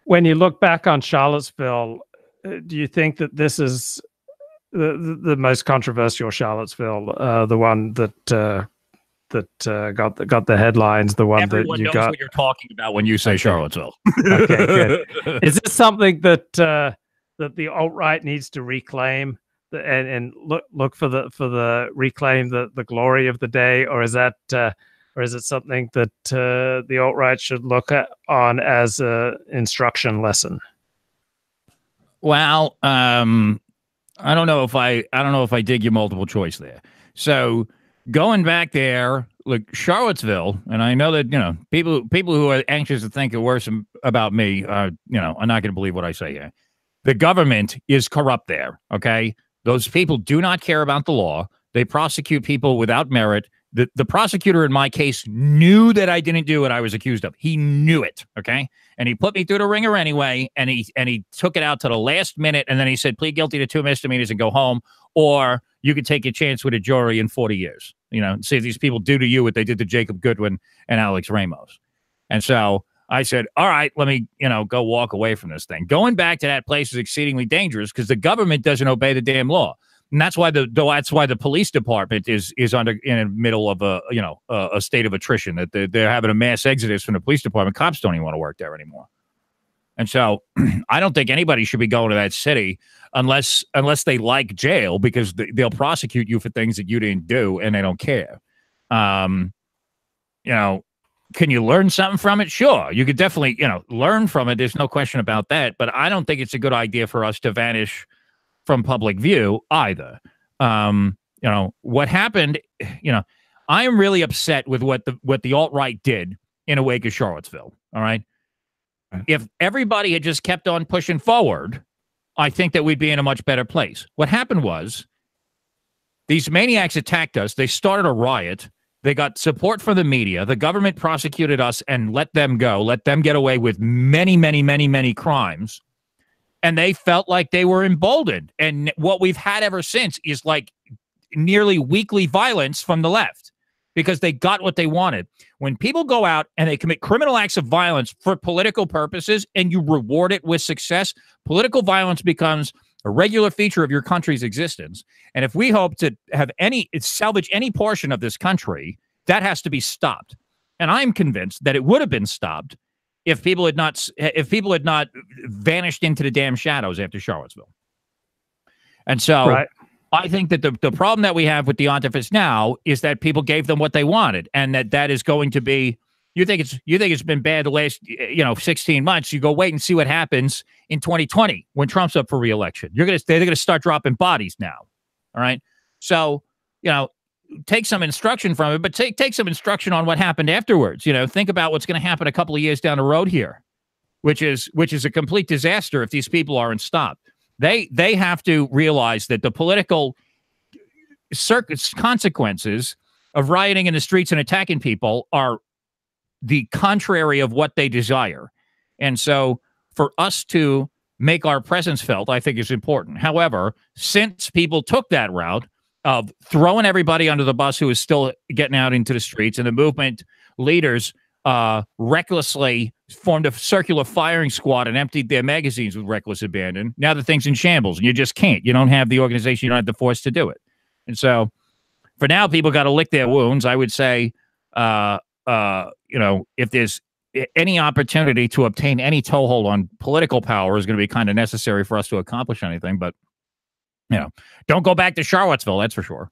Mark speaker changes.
Speaker 1: When you look back on Charlottesville, do you think that this is the most controversial Charlottesville, the one that got the headlines, the one
Speaker 2: Everyone
Speaker 1: that you
Speaker 2: knows
Speaker 1: got?
Speaker 2: what you're talking about when you say Charlottesville.
Speaker 1: Okay, good. Is this something that that the alt-right needs to reclaim and look for the reclaim the glory of the day, or is that or is it something that the alt-right should look on as a instruction lesson?
Speaker 2: Well, I don't know if I dig your multiple choice there. So going back there, look, Charlottesville, and I know that people who are anxious to think worse about me are not going to believe what I say here. The government is corrupt there. Okay, those people do not care about the law. They prosecute people without merit. The prosecutor in my case knew that I didn't do what I was accused of. He knew it. Okay. And he put me through the ringer anyway. And he took it out to the last minute. And then he said, plead guilty to 2 misdemeanors and go home. Or you could take a chance with a jury in 40 years, see if these people do to you what they did to Jacob Goodwin and Alex Ramos. And so I said, all right, let me, go walk away from this thing. Going back to that place is exceedingly dangerous because the government doesn't obey the damn law. And that's why the police department is in the middle of a state of attrition, that they're having a mass exodus from the police department. Cops don't even want to work there anymore. And so I don't think anybody should be going to that city unless they like jail, because they'll prosecute you for things that you didn't do and they don't care. Can you learn something from it? Sure. You could definitely, learn from it. There's no question about that. But I don't think it's a good idea for us to vanish from public view either. What happened, I am really upset with what the alt-right did in the wake of Charlottesville. All right. If everybody had just kept on pushing forward, I think that we'd be in a much better place. What happened was these maniacs attacked us. They started a riot. They got support from the media. The government prosecuted us and let them go, let them get away with many, many, many, many crimes. And they felt like they were emboldened. And what we've had ever since is like nearly weekly violence from the left because they got what they wanted. When people go out and they commit criminal acts of violence for political purposes and you reward it with success, political violence becomes a regular feature of your country's existence. And if we hope to have salvage any portion of this country, that has to be stopped. And I'm convinced that it would have been stopped if people had not vanished into the damn shadows after Charlottesville. And so right. I think that the problem that we have with the Antifas now is that people gave them what they wanted, and that is going to be, you think it's been bad the last 16 months. You go wait and see what happens in 2020 when Trump's up for re-election. They're gonna start dropping bodies now. All right. So, take some instruction from it, but take some instruction on what happened afterwards. Think about what's going to happen a couple of years down the road here, which is a complete disaster if these people aren't stopped. They have to realize that the political consequences of rioting in the streets and attacking people are the contrary of what they desire. And so for us to make our presence felt, I think is important. However, since people took that route of throwing everybody under the bus who is still getting out into the streets, and the movement leaders recklessly formed a circular firing squad and emptied their magazines with reckless abandon, now the thing's in shambles, and you just can't. You don't have the organization, you don't have the force to do it. And so for now, people got to lick their wounds. I would say, if there's any opportunity to obtain any toehold on political power is going to be kind of necessary for us to accomplish anything. But, don't go back to Charlottesville, that's for sure.